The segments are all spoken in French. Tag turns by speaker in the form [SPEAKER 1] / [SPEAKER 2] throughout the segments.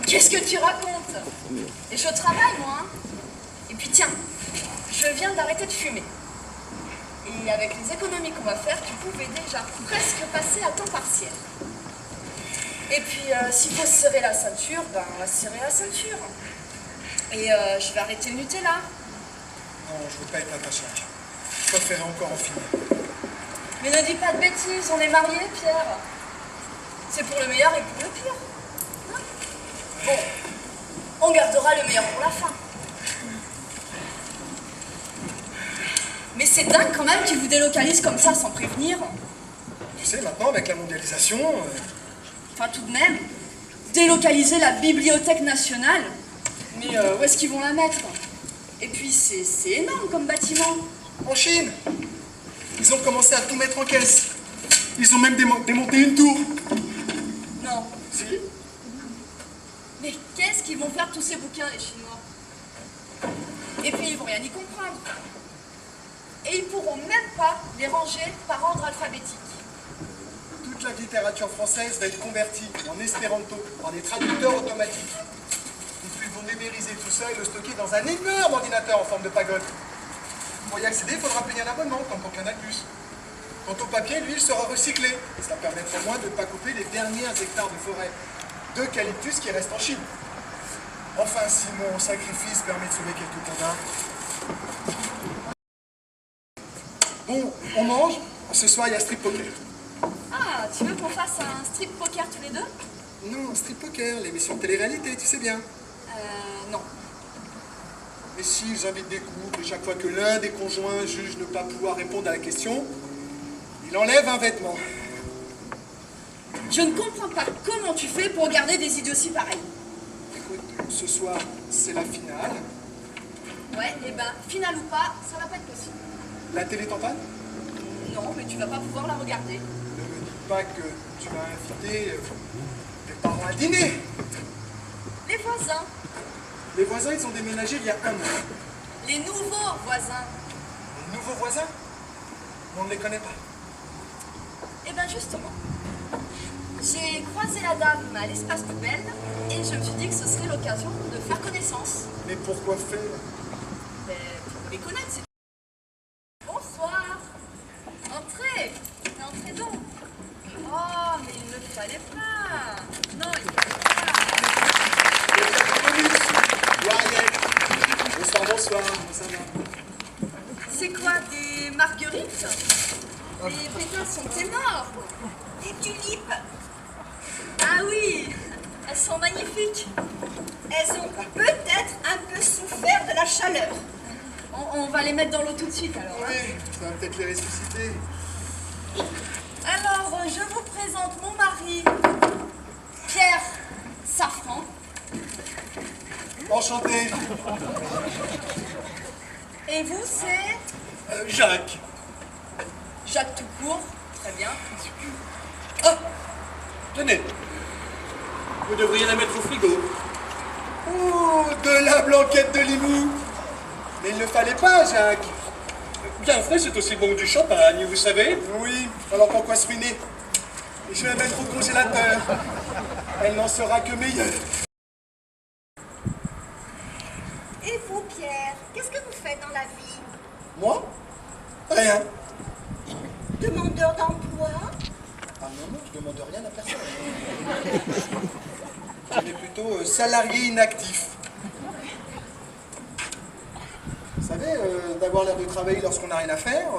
[SPEAKER 1] Qu'est-ce que tu racontes? Et je travaille, moi. Hein. Et puis tiens, je viens d'arrêter de fumer. Et avec les économies qu'on va faire, tu pouvais déjà presque passer à temps partiel. Et puis, s'il faut se serrer la ceinture, ben on va se serrer la ceinture. Et je vais arrêter le Nutella.
[SPEAKER 2] Non, je veux pas être attaché. Je préférerais encore en finir.
[SPEAKER 1] Mais ne dis pas de bêtises, on est mariés, Pierre. C'est pour le meilleur et pour le pire. Hein? Bon, on gardera le meilleur pour la fin. Mais c'est dingue quand même qu'ils vous délocalisent comme ça sans prévenir.
[SPEAKER 2] Tu sais, maintenant, avec la mondialisation...
[SPEAKER 1] Enfin, tout de même, délocaliser la Bibliothèque nationale. Mais où est-ce qu'ils vont la mettre? Et puis, c'est énorme comme bâtiment.
[SPEAKER 2] En Chine, ils ont commencé à tout mettre en caisse. Ils ont même démonté une tour.
[SPEAKER 1] Non.
[SPEAKER 2] Si.
[SPEAKER 1] Mais qu'est-ce qu'ils vont faire tous ces bouquins, les Chinois? Et puis, ils vont rien y comprendre. Et ils pourront même pas les ranger par ordre alphabétique.
[SPEAKER 2] Toute la littérature française va être convertie en espéranto par des traducteurs automatiques. Et puis ils vont numériser tout ça et le stocker dans un énorme ordinateur en forme de pagode. Pour y accéder, il faudra payer un abonnement, tant pour Canal+. Quant au papier, lui, il sera recyclé. Et ça permettra au moins de ne pas couper les derniers hectares de forêt d'eucalyptus qui restent en Chine. Enfin, si mon sacrifice permet de sauver quelques condamnes. Bon, on mange. Ce soir, il y a strip poker.
[SPEAKER 1] Ah, tu veux qu'on fasse un strip poker tous les deux?
[SPEAKER 2] Non, strip poker, l'émission de télé-réalité, tu sais bien.
[SPEAKER 1] Non.
[SPEAKER 2] Mais si j'invite des couples, et chaque fois que l'un des conjoints juge ne pas pouvoir répondre à la question, il enlève un vêtement.
[SPEAKER 1] Je ne comprends pas comment tu fais pour regarder des idioties pareilles.
[SPEAKER 2] Écoute, ce soir, c'est la finale.
[SPEAKER 1] Ouais, et ben, finale ou pas, ça va pas être possible.
[SPEAKER 2] La télé t'entame?
[SPEAKER 1] Non, mais tu vas pas pouvoir la regarder.
[SPEAKER 2] Ne me dis pas que tu vas inviter tes parents à dîner.
[SPEAKER 1] Les voisins.
[SPEAKER 2] Les voisins, ils ont déménagé il y a 1 an.
[SPEAKER 1] Les nouveaux voisins.
[SPEAKER 2] Les nouveaux voisins? On ne les connaît pas.
[SPEAKER 1] Eh ben justement, j'ai croisé la dame à l'espace poubelle et je me suis dit que ce serait l'occasion de faire connaissance.
[SPEAKER 2] Mais pourquoi faire?
[SPEAKER 1] Ben, pour les connaître, c'est tout. Bonsoir. Entrez. Entrez donc. Oh, mais il ne fallait pas. Non, il ne fallait pas.
[SPEAKER 2] Bonsoir, bonsoir. Ça va?
[SPEAKER 1] C'est quoi, des marguerites? Les pétales sont énormes. Des tulipes. Ah oui, elles sont magnifiques.
[SPEAKER 3] Elles ont peut-être un peu souffert de la chaleur.
[SPEAKER 1] On va les mettre dans l'eau tout de suite alors. Hein.
[SPEAKER 2] Oui, ça va peut-être les ressusciter.
[SPEAKER 1] Alors, je vous présente mon mari, Pierre Safran.
[SPEAKER 2] Enchanté.
[SPEAKER 1] Et vous, c'est
[SPEAKER 2] Jacques.
[SPEAKER 1] Jacques tout court. Très bien.
[SPEAKER 4] Ah, tenez, vous devriez la mettre au frigo.
[SPEAKER 2] Oh, de la blanquette de Limoux. Mais il ne fallait pas, Jacques.
[SPEAKER 4] Bien frais, c'est aussi bon que du champagne, vous savez.
[SPEAKER 2] Oui, alors pourquoi se ruiner? Je vais la mettre au congélateur. Elle n'en sera que meilleure.
[SPEAKER 3] Et vous, Pierre, qu'est-ce que vous faites dans la vie?
[SPEAKER 2] Moi? Rien.
[SPEAKER 3] Demandeur d'emploi?
[SPEAKER 2] Ah non, non, je demande rien à personne. On est plutôt salarié inactif. Vous savez, d'avoir l'air de travailler lorsqu'on n'a rien à faire,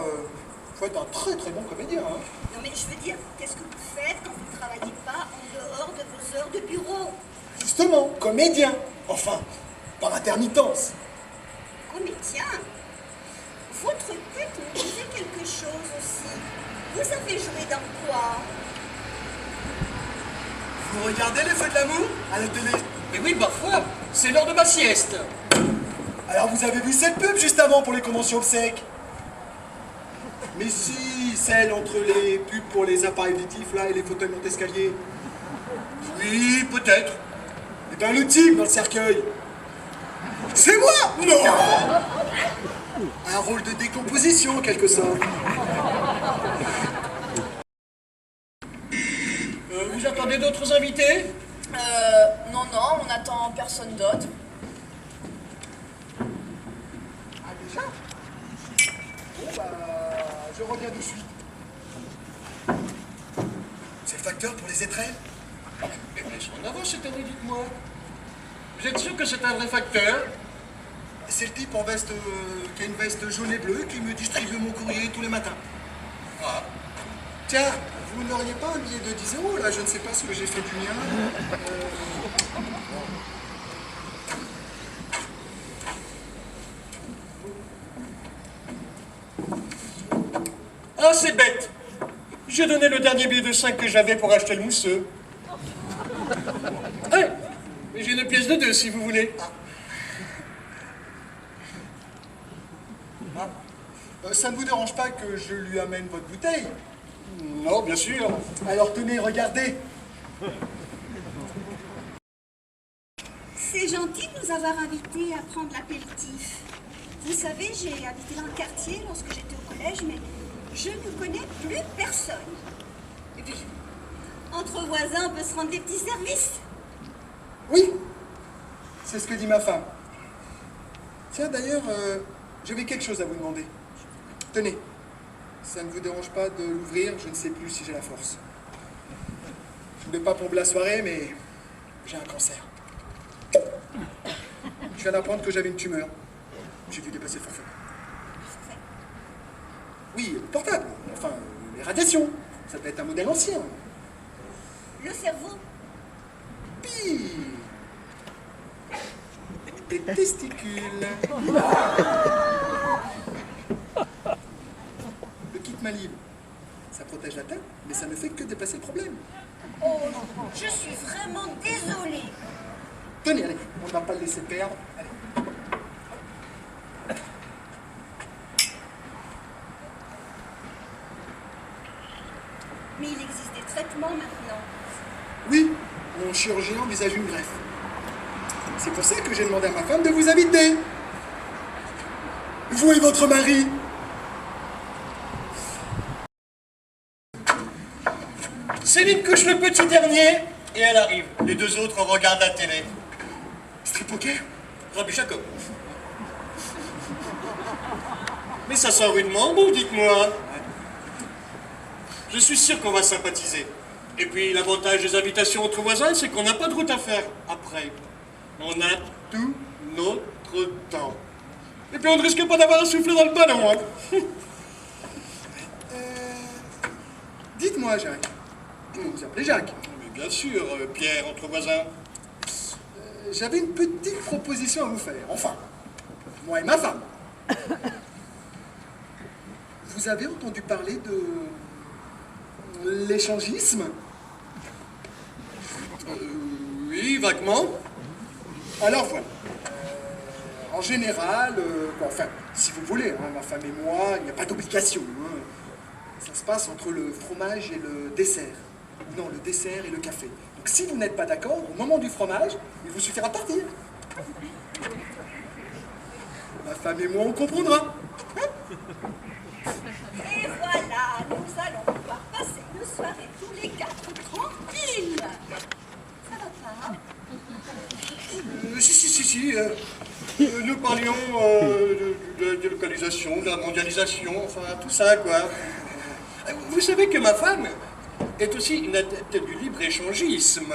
[SPEAKER 2] faut être un très très bon comédien. Hein.
[SPEAKER 3] Non mais je veux dire, qu'est-ce que vous faites quand vous ne travaillez pas en dehors de vos heures de bureau?
[SPEAKER 2] Justement, comédien. Enfin, par intermittence.
[SPEAKER 3] Comédien? Votre tête me disait quelque chose aussi. Vous avez joué dans quoi?
[SPEAKER 2] Vous regardez les Feux de l'amour à la télé?
[SPEAKER 4] Mais oui, parfois, c'est l'heure de ma sieste.
[SPEAKER 2] Alors vous avez vu cette pub juste avant pour les conventions obsèques? Mais si, celle entre les pubs pour les appareils auditifs là et les fauteuils monte-escalier.
[SPEAKER 4] Oui, peut-être.
[SPEAKER 2] Et ben le type dans le cercueil. C'est moi? Non! Un rôle de décomposition en quelque sorte.
[SPEAKER 4] Vous attendez d'autres invités?
[SPEAKER 1] Non, non, personne d'autre.
[SPEAKER 2] Ah, déjà? Bon, bah, je reviens de suite. C'est le facteur pour les étrelles?
[SPEAKER 4] Mais laisse en avant cette année, dites-moi. Vous êtes sûr que c'est un vrai facteur?
[SPEAKER 2] C'est le type en veste, qui a une veste jaune et bleue qui me distribue mon courrier tous les matins.
[SPEAKER 4] Ah.
[SPEAKER 2] Tiens, vous n'auriez pas un billet de 10 euros là? Je ne sais pas ce que j'ai fait du mien.
[SPEAKER 4] Ah, c'est bête. J'ai donné le dernier billet de 5 que j'avais pour acheter le mousseux. Ouais, j'ai une pièce de 2 si vous voulez.
[SPEAKER 2] Ça ne vous dérange pas que je lui amène votre bouteille?
[SPEAKER 4] Non, bien sûr.
[SPEAKER 2] Alors tenez, regardez.
[SPEAKER 3] C'est gentil de nous avoir invités à prendre l'apéritif. Vous savez, j'ai habité dans le quartier lorsque j'étais au collège, mais je ne connais plus personne. Et puis, entre voisins, on peut se rendre des petits services.
[SPEAKER 2] Oui, c'est ce que dit ma femme. Tiens, d'ailleurs, j'avais quelque chose à vous demander. Tenez, ça ne vous dérange pas de l'ouvrir? Je ne sais plus si j'ai la force. Je ne vais pas pour la soirée, mais j'ai un cancer. Je viens d'apprendre que j'avais une tumeur. J'ai dû dépasser le forfait. Oui, portable. Enfin, les radiations. Ça peut être un modèle ancien.
[SPEAKER 3] Le cerveau.
[SPEAKER 2] Pire. Des testicules. Le kit Malib. Ça protège la tête, mais ça ne fait que dépasser le problème.
[SPEAKER 3] Oh, je suis vraiment désolée.
[SPEAKER 2] Tenez, allez, on ne va pas le laisser perdre. Allez.
[SPEAKER 3] Mais il existe des traitements maintenant.
[SPEAKER 2] Oui, mon chirurgien envisage une greffe. C'est pour ça que j'ai demandé à ma femme de vous inviter. Vous et votre mari.
[SPEAKER 4] Céline couche le petit dernier et elle arrive. Les 2 autres regardent la télé.
[SPEAKER 2] Strip poker?
[SPEAKER 4] Rabbi Jacob. Mais ça sent rudement bon, dites-moi. Je suis sûr qu'on va sympathiser. Et puis l'avantage des invitations entre voisins, c'est qu'on n'a pas de route à faire après. On a tout notre temps. Et puis on ne risque pas d'avoir un souffle dans le ballon, hein.
[SPEAKER 2] Dites-moi, Jacques. Vous vous appelez Jacques.
[SPEAKER 4] Mais bien sûr, Pierre, entre voisins.
[SPEAKER 2] J'avais une petite proposition à vous faire. Enfin, moi et ma femme. Vous avez entendu parler de l'échangisme?
[SPEAKER 4] Oui, vaguement.
[SPEAKER 2] Alors voilà. En général, enfin, si vous voulez, hein, ma femme et moi, il n'y a pas d'obligation. Hein. Ça se passe entre le fromage et le dessert. Non, le dessert et le café. Donc si vous n'êtes pas d'accord, au moment du fromage, il vous suffira de partir. Ma femme et moi, on comprendra.
[SPEAKER 3] Et voilà, nous allons pouvoir passer nos soirées tous les 4 tranquilles. Ça va pas?
[SPEAKER 2] Si.
[SPEAKER 4] Nous parlions de localisation, de la mondialisation, enfin tout ça, quoi. Vous savez que ma femme est aussi une adepte du libre-échangisme.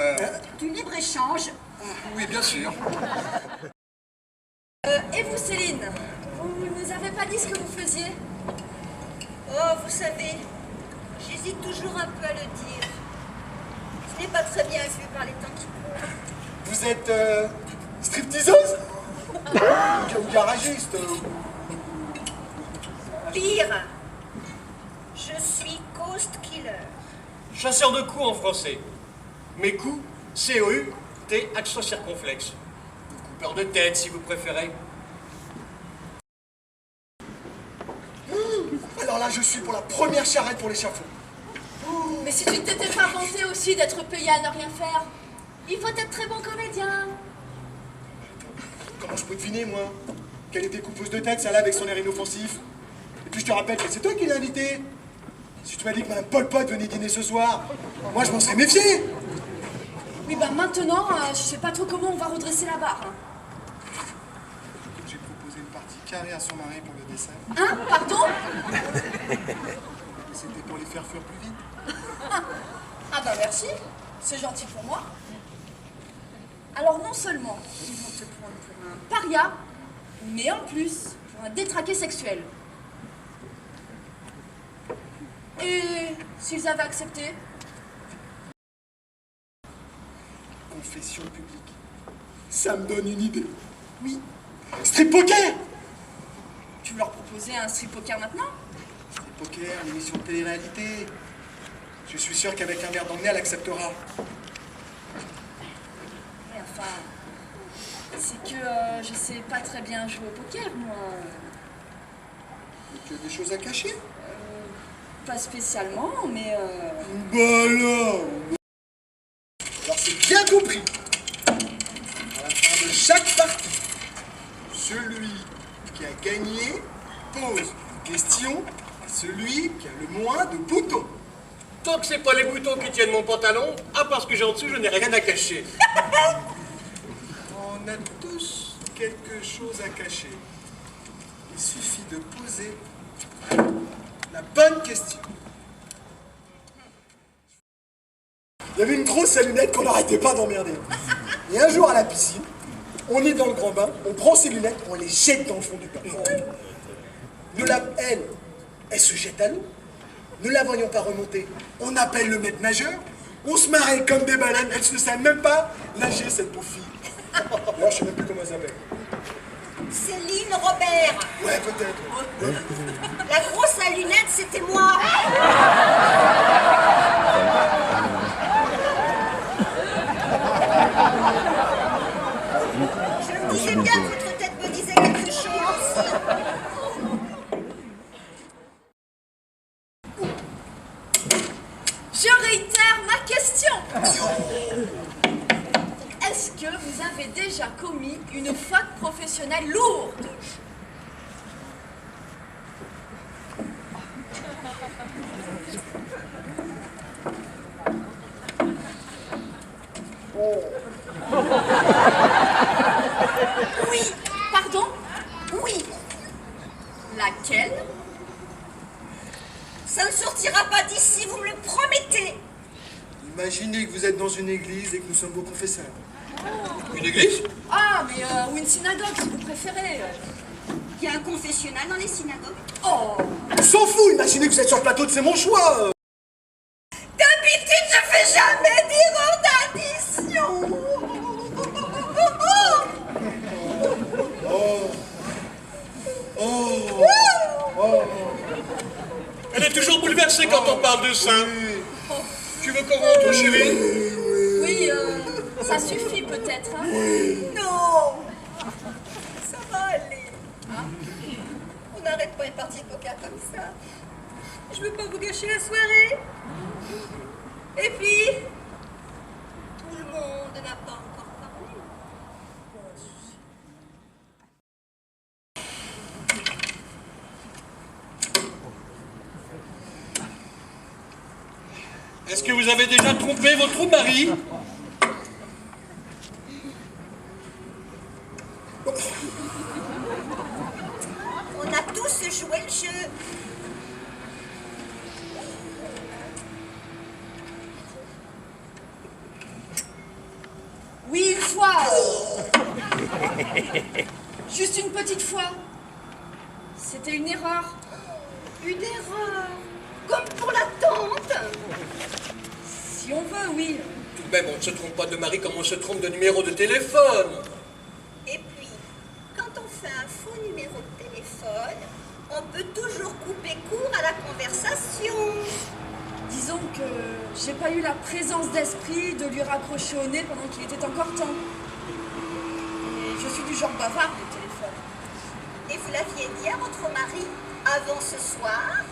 [SPEAKER 3] Du libre-échange.
[SPEAKER 4] Oui, bien sûr.
[SPEAKER 1] Et vous, Céline, vous nous avez pas dit ce que vous faisiez?
[SPEAKER 3] Oh, vous savez, j'hésite toujours un peu à le dire. Ce n'est pas très bien vu par les temps qui courent.
[SPEAKER 2] Vous êtes stripteaseuse? Ou garagiste?
[SPEAKER 3] Pire, je suis ghost killer.
[SPEAKER 4] Chasseur de coups en français. Mes coups, C-O-U-T, accent circonflexe. Coupeur de tête, si vous préférez.
[SPEAKER 2] Alors là, je suis pour la première charrette pour l'échafaud.
[SPEAKER 1] Mais si tu t'étais pas vanté aussi d'être payé à ne rien faire, il faut être très bon comédien.
[SPEAKER 2] Comment je peux deviner, moi, qu'elle était coupeuse de tête, celle-là, avec son air inoffensif? Et puis je te rappelle que c'est toi qui l'as invitée. Si tu m'as dit que Mme Pol Pot venait dîner ce soir, moi je m'en serais méfié.
[SPEAKER 1] Oui, bah maintenant, je sais pas trop comment on va redresser la barre. Hein.
[SPEAKER 2] J'ai proposé une partie carrée à son mari pour le dessert.
[SPEAKER 1] Hein? Pardon?
[SPEAKER 2] C'était pour les faire fuir plus vite.
[SPEAKER 1] Ah bah merci, c'est gentil pour moi. Alors non seulement ils vont te prendre pour un paria, mais en plus pour un détraqué sexuel. Et s'ils avaient accepté?
[SPEAKER 2] Confession publique. Ça me donne une idée. Oui. Strip poker!
[SPEAKER 1] Tu veux leur proposer un strip poker maintenant?
[SPEAKER 2] Strip poker, une émission de télé-réalité. Je suis sûr qu'avec un verre d'emmener, elle acceptera.
[SPEAKER 1] Mais enfin, c'est que je sais pas très bien jouer au poker, moi.
[SPEAKER 2] Tu as des choses à cacher?
[SPEAKER 1] Pas spécialement, mais
[SPEAKER 2] Bah alors c'est bien compris. À la fin de chaque partie, celui qui a gagné pose une question à celui qui a le moins de boutons.
[SPEAKER 4] Tant que c'est pas les boutons qui tiennent mon pantalon, à part ce que j'ai en dessous, je n'ai rien à cacher.
[SPEAKER 2] On a tous quelque chose à cacher. Il suffit de poser la bonne question. Il y avait une grosse lunette qu'on n'arrêtait pas d'emmerder. Et un jour à la piscine, on est dans le grand bain, on prend ses lunettes, on les jette dans le fond du bain. Elle se jette à l'eau. Ne la voyant pas remonter, on appelle le maître nageur. On se marrait comme des baleines, elle ne sait même pas nager, cette pauvre fille. D'ailleurs, je sais même plus comment elle s'appelle.
[SPEAKER 3] Céline Robert.
[SPEAKER 2] Ouais, peut-être.
[SPEAKER 3] La grosse à lunettes, c'était moi. Je me disais bien que votre tête me disait quelque chose.
[SPEAKER 1] je réitère ma question. Est-ce que vous avez déjà commis une faute professionnelle lourde? Oui. Pardon?
[SPEAKER 3] Oui,
[SPEAKER 1] Laquelle?
[SPEAKER 3] ça ne sortira pas d'ici, vous me le promettez.
[SPEAKER 2] Imaginez que vous êtes dans une église et que nous sommes vos confesseurs.
[SPEAKER 4] Une église?
[SPEAKER 1] Ah, mais ou une synagogue si vous préférez.
[SPEAKER 3] Il y a un confessionnal dans les synagogues.
[SPEAKER 1] Oh,
[SPEAKER 2] On s'en fout, imaginez que vous êtes sur le plateau de C'est mon choix.
[SPEAKER 3] D'habitude, je fais jamais d'erreur d'addition.
[SPEAKER 4] Elle est toujours bouleversée quand on parle de ça. Tu veux qu'on rentre, chérie?
[SPEAKER 1] oui, ça suffit peut-être. Hein?
[SPEAKER 3] Non, ça va aller. On n'arrête pas une partie de poker comme ça. Je veux pas vous gâcher la soirée. Et puis, tout le monde n'a pas encore parlé.
[SPEAKER 4] Est-ce que vous avez déjà trompé votre mari?
[SPEAKER 3] On a tous joué le jeu.
[SPEAKER 1] Oui, une fois. Juste une petite fois. C'était une erreur.
[SPEAKER 3] Une erreur. Comme pour la tante.
[SPEAKER 1] Si on veut, oui.
[SPEAKER 4] Tout de même, on ne se trompe pas de mari comme on se trompe de numéro de téléphone.
[SPEAKER 3] Et puis, quand on fait un faux numéro de téléphone, on peut toujours couper court à la conversation.
[SPEAKER 1] Disons que j'ai pas eu la présence d'esprit de lui raccrocher au nez pendant qu'il était encore temps. Et je suis du genre bavard, le téléphone.
[SPEAKER 3] Et vous l'aviez dit à votre mari avant ce soir?